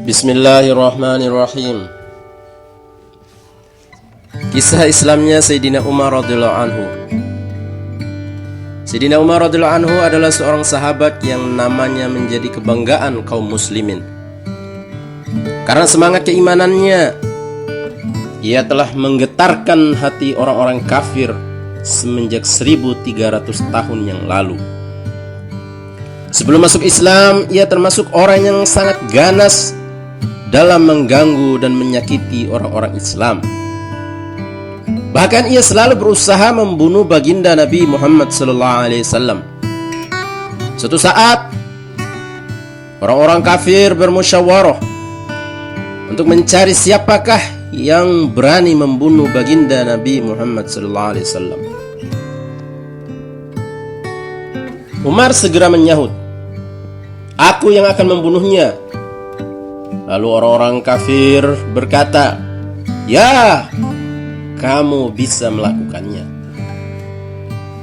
Bismillahirrahmanirrahim. Kisah Islamnya Sayyidina Umar radhiyallahu anhu. Sayyidina Umar radhiyallahu anhu adalah seorang sahabat yang namanya menjadi kebanggaan kaum muslimin. Karena semangat keimanannya, ia telah menggetarkan hati orang-orang kafir semenjak 1300 tahun yang lalu. Sebelum masuk Islam, ia termasuk orang yang sangat ganas dalam mengganggu dan menyakiti orang-orang Islam. Bahkan ia selalu berusaha membunuh baginda Nabi Muhammad SAW. Suatu saat, orang-orang kafir bermusyawarah untuk mencari siapakah yang berani membunuh baginda Nabi Muhammad SAW. Umar segera menyahut, "Aku yang akan membunuhnya." Lalu orang-orang kafir berkata, "Ya, kamu bisa melakukannya."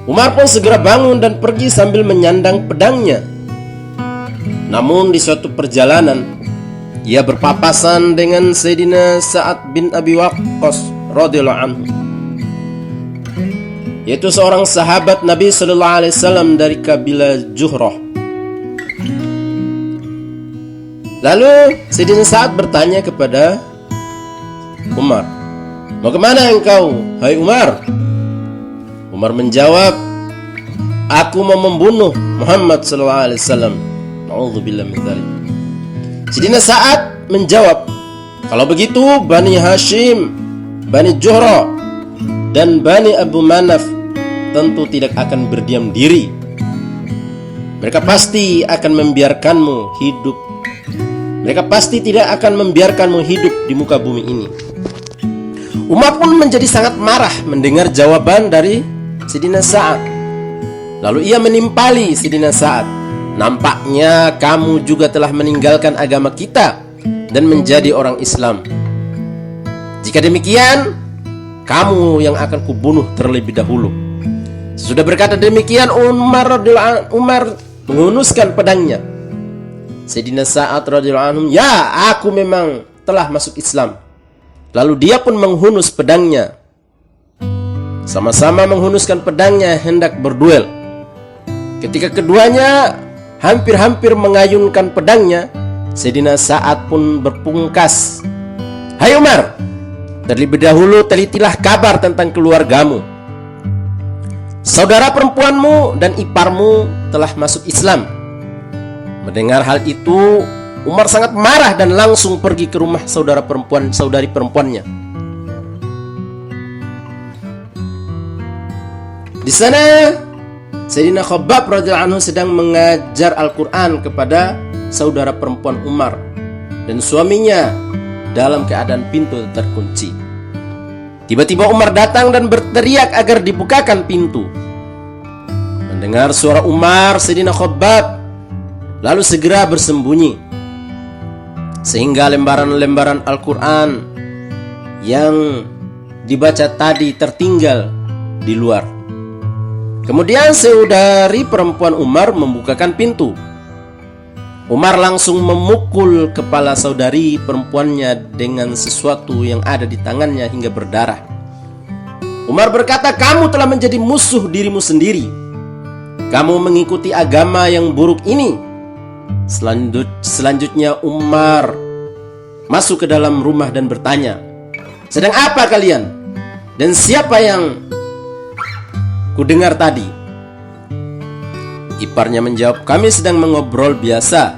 Umar pun segera bangun dan pergi sambil menyandang pedangnya. Namun di suatu perjalanan, ia berpapasan dengan Sayyidina Sa'ad bin Abi Waqqas radhiyallahu anhu, yaitu seorang sahabat Nabi sallallahu alaihi wasallam dari kabilah Juhrah. Lalu Sayyidina Sa'ad bertanya kepada Umar, "Mau kemana engkau, hai Umar?" Umar menjawab, "Aku mau membunuh Muhammad sallallahu alaihi wasallam." Na'udzubillah min dzalik. Sayyidina Sa'ad menjawab, "Kalau begitu Bani Hashim, Bani Juhrah, dan Bani Abu Manaf tentu tidak akan berdiam diri. Mereka pasti akan membiarkanmu hidup. Mereka pasti tidak akan membiarkanmu hidup di muka bumi ini." Umar pun menjadi sangat marah mendengar jawaban dari Sayyidina Sa'ad. Lalu ia menimpali Sayyidina Sa'ad, "Nampaknya kamu juga telah meninggalkan agama kita dan menjadi orang Islam. Jika demikian, kamu yang akan kubunuh terlebih dahulu." Sesudah berkata demikian, Umar menghunuskan pedangnya. Sayyidina Sa'ad radhiyallahu anhu, "Ya, aku memang telah masuk Islam." Lalu dia pun menghunus pedangnya. Sama-sama menghunuskan pedangnya hendak berduel. Ketika keduanya hampir-hampir mengayunkan pedangnya, Sayyidina Sa'ad pun berpungkas, "Hai Umar, terlebih dahulu telitilah kabar tentang keluargamu. Saudara perempuanmu dan iparmu telah masuk Islam." Mendengar hal itu, Umar sangat marah dan langsung pergi ke rumah saudari perempuannya. Di sana, Sayyidina Khabbab radhiyallahu anhu sedang mengajar Al-Quran kepada saudara perempuan Umar dan suaminya dalam keadaan pintu terkunci. Tiba-tiba Umar datang dan berteriak agar dibukakan pintu. Mendengar suara Umar, Sayyidina Khabbab lalu segera bersembunyi, sehingga lembaran-lembaran Al-Quran yang dibaca tadi tertinggal di luar. Kemudian saudari perempuan Umar membukakan pintu. Umar langsung memukul kepala saudari perempuannya dengan sesuatu yang ada di tangannya hingga berdarah. Umar berkata, "Kamu telah menjadi musuh dirimu sendiri. Kamu mengikuti agama yang buruk ini." Selanjutnya Umar masuk ke dalam rumah dan bertanya, "Sedang apa kalian? Dan siapa yang kudengar tadi?" Iparnya menjawab, "Kami sedang mengobrol biasa."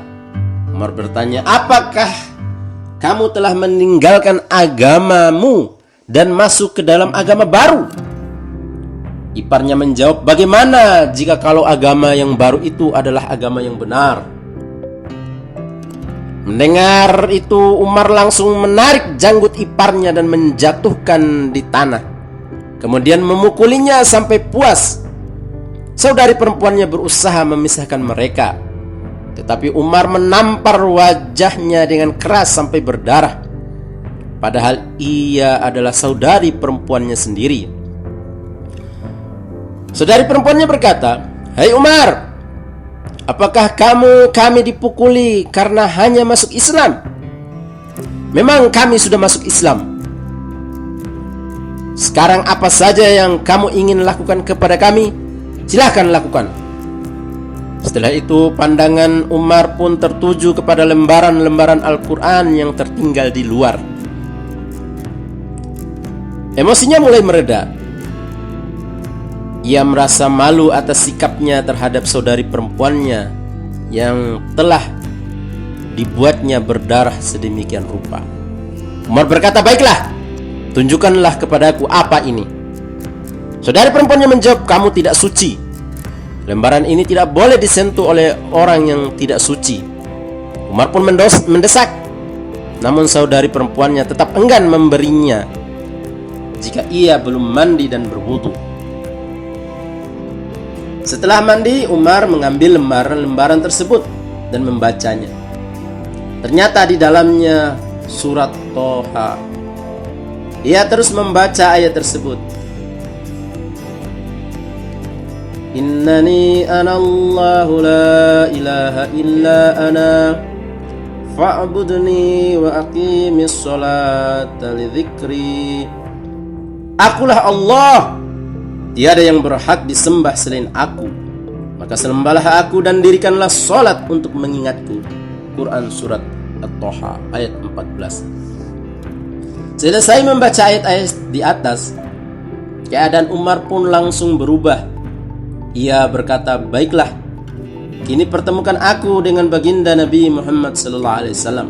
Umar bertanya, "Apakah kamu telah meninggalkan agamamu dan masuk ke dalam agama baru?" Iparnya menjawab, "Bagaimana jika kalau agama yang baru itu adalah agama yang benar?" Mendengar itu, Umar langsung menarik janggut iparnya dan menjatuhkan di tanah. Kemudian memukulinya sampai puas. Saudari perempuannya berusaha memisahkan mereka, tetapi Umar menampar wajahnya dengan keras sampai berdarah. Padahal ia adalah saudari perempuannya sendiri. Saudari perempuannya berkata, "Hai Umar, apakah kami dipukuli karena hanya masuk Islam? memang kami sudah masuk Islam. Sekarang apa saja yang kamu ingin lakukan kepada kami, silahkan lakukan. Setelah itu pandangan Umar pun tertuju kepada lembaran-lembaran Al-Quran yang tertinggal di luar. Emosinya mulai mereda. Ia merasa malu atas sikapnya terhadap saudari perempuannya yang telah dibuatnya berdarah sedemikian rupa. Umar berkata, "Baiklah, tunjukkanlah kepadaku apa ini." Saudari perempuannya menjawab, "Kamu tidak suci. Lembaran ini tidak boleh disentuh oleh orang yang tidak suci." Umar pun mendesak, namun saudari perempuannya tetap enggan memberinya jika ia belum mandi dan berwudu. Setelah mandi, Umar mengambil lembaran-lembaran tersebut dan membacanya. Ternyata di dalamnya surat Toha. Ia terus membaca ayat tersebut. Innani anallahu la ilaha illa ana fa'budni wa aqimis sholata li dzikri. Akulah Allah, tiada yang berhak disembah selain aku, maka sembahlah aku dan dirikanlah sholat untuk mengingatku. Quran surat At-Toha ayat 14. Selesai membaca ayat-ayat di atas, keadaan Umar pun langsung berubah. Ia berkata, "Baiklah, kini pertemukan aku dengan baginda Nabi Muhammad SAW."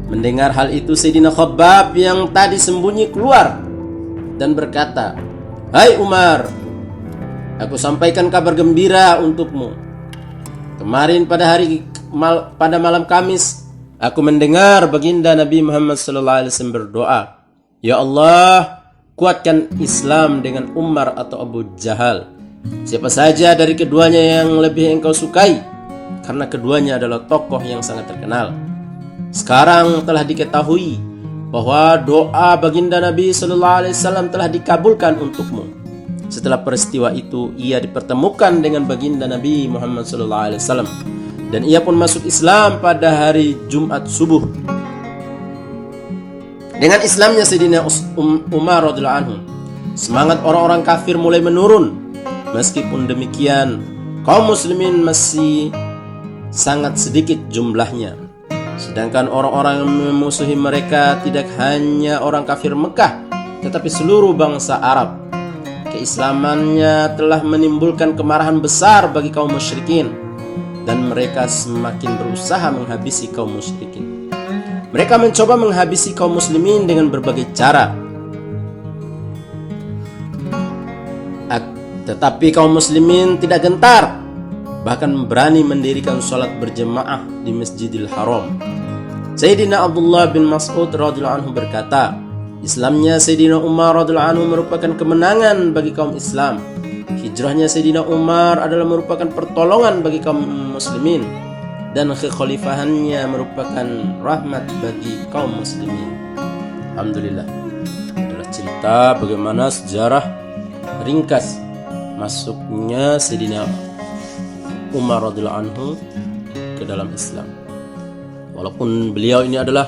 Mendengar hal itu, Sayyidina Khabbab yang tadi sembunyi keluar dan berkata, "Hai Umar, aku sampaikan kabar gembira untukmu. Kemarin pada malam Kamis, aku mendengar baginda Nabi Muhammad SAW berdoa, 'Ya Allah, kuatkan Islam dengan Umar atau Abu Jahal. Siapa saja dari keduanya yang lebih engkau sukai, karena keduanya adalah tokoh yang sangat terkenal.' Sekarang telah diketahui bahwa doa baginda Nabi SAW telah dikabulkan untukmu." Setelah peristiwa itu, ia dipertemukan dengan baginda Nabi Muhammad SAW, dan ia pun masuk Islam pada hari Jumat subuh. Dengan Islamnya Sayyidina Umar radhiyallahu anhu, semangat orang-orang kafir mulai menurun. Meskipun demikian, kaum muslimin masih sangat sedikit jumlahnya. Sedangkan orang-orang yang memusuhi mereka tidak hanya orang kafir Mekah, tetapi seluruh bangsa Arab. Keislamannya telah menimbulkan kemarahan besar bagi kaum musyrikin, dan mereka semakin berusaha menghabisi kaum musyrikin. Mereka mencoba menghabisi kaum muslimin dengan berbagai cara. Tetapi kaum muslimin tidak gentar, bahkan berani mendirikan sholat berjemaah di Masjidil Haram. Sayyidina Abdullah bin Mas'ud radhiyallahu anhu berkata, Islamnya Sayyidina Umar radhiyallahu anhu merupakan kemenangan bagi kaum Islam. Hijrahnya Sayyidina Umar adalah merupakan pertolongan bagi kaum muslimin, dan kekhalifahannya merupakan rahmat bagi kaum muslimin. Alhamdulillah. Adalah cerita bagaimana sejarah ringkas masuknya Sayyidina Umar radhiyallahu anhu ke dalam Islam. Walaupun beliau ini adalah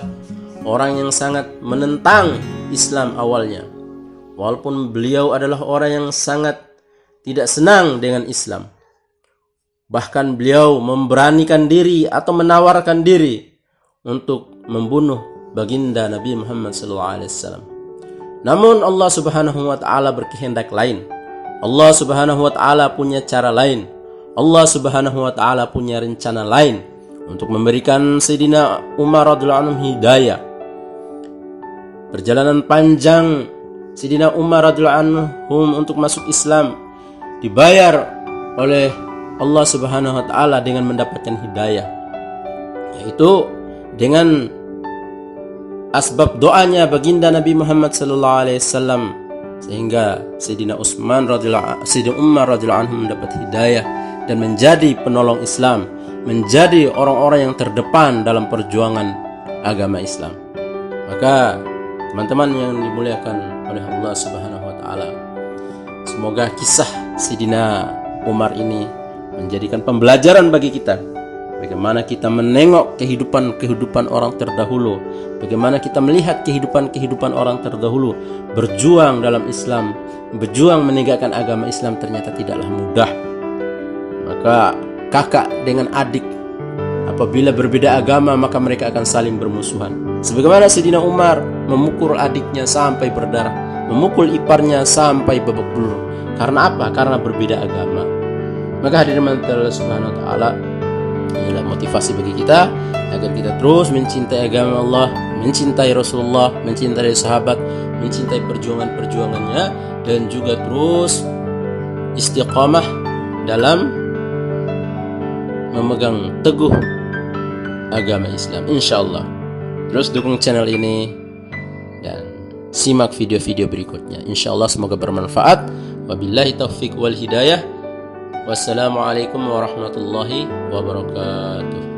orang yang sangat menentang Islam awalnya, walaupun beliau adalah orang yang sangat tidak senang dengan Islam, bahkan beliau memberanikan diri atau menawarkan diri untuk membunuh baginda Nabi Muhammad SAW. Namun Allah Subhanahu wa taala berkehendak lain. Allah Subhanahu wa taala punya cara lain. Allah Subhanahu wa taala punya rencana lain untuk memberikan Sayyidina Umar radhiyallahu anhu hidayah. Perjalanan panjang Sayyidina Umar radhiyallahu anhu untuk masuk Islam dibayar oleh Allah Subhanahu wa taala dengan mendapatkan hidayah, yaitu dengan asbab doanya baginda Nabi Muhammad sallallahu alaihi wasallam, sehingga Sayyidina Umar radhiyallahu anhu mendapat hidayah dan menjadi penolong Islam, menjadi orang-orang yang terdepan dalam perjuangan agama Islam. Maka teman-teman yang dimuliakan oleh Allah Subhanahu wa taala, semoga kisah Sayyidina Umar ini menjadikan pembelajaran bagi kita bagaimana kita menengok kehidupan orang terdahulu, bagaimana kita melihat kehidupan orang terdahulu, berjuang dalam Islam, berjuang menegakkan agama Islam ternyata tidaklah mudah. Maka kakak dengan adik apabila berbeda agama maka mereka akan saling bermusuhan. Sebagaimana Sayyidina Umar memukul adiknya sampai berdarah, memukul iparnya sampai babak belur. Karena apa? Karena berbeda agama. Maka hadirin Allah Subhanahu wa taala, inilah motivasi bagi kita agar kita terus mencintai agama Allah, mencintai Rasulullah, mencintai sahabat, mencintai perjuangan-perjuangannya, dan juga terus istiqamah dalam memegang teguh agama Islam, insyaallah. Terus dukung channel ini dan simak video-video berikutnya, insyaallah semoga bermanfaat. Wabillahi taufiq wal hidayah. Wassalamualaikum warahmatullahi wabarakatuh.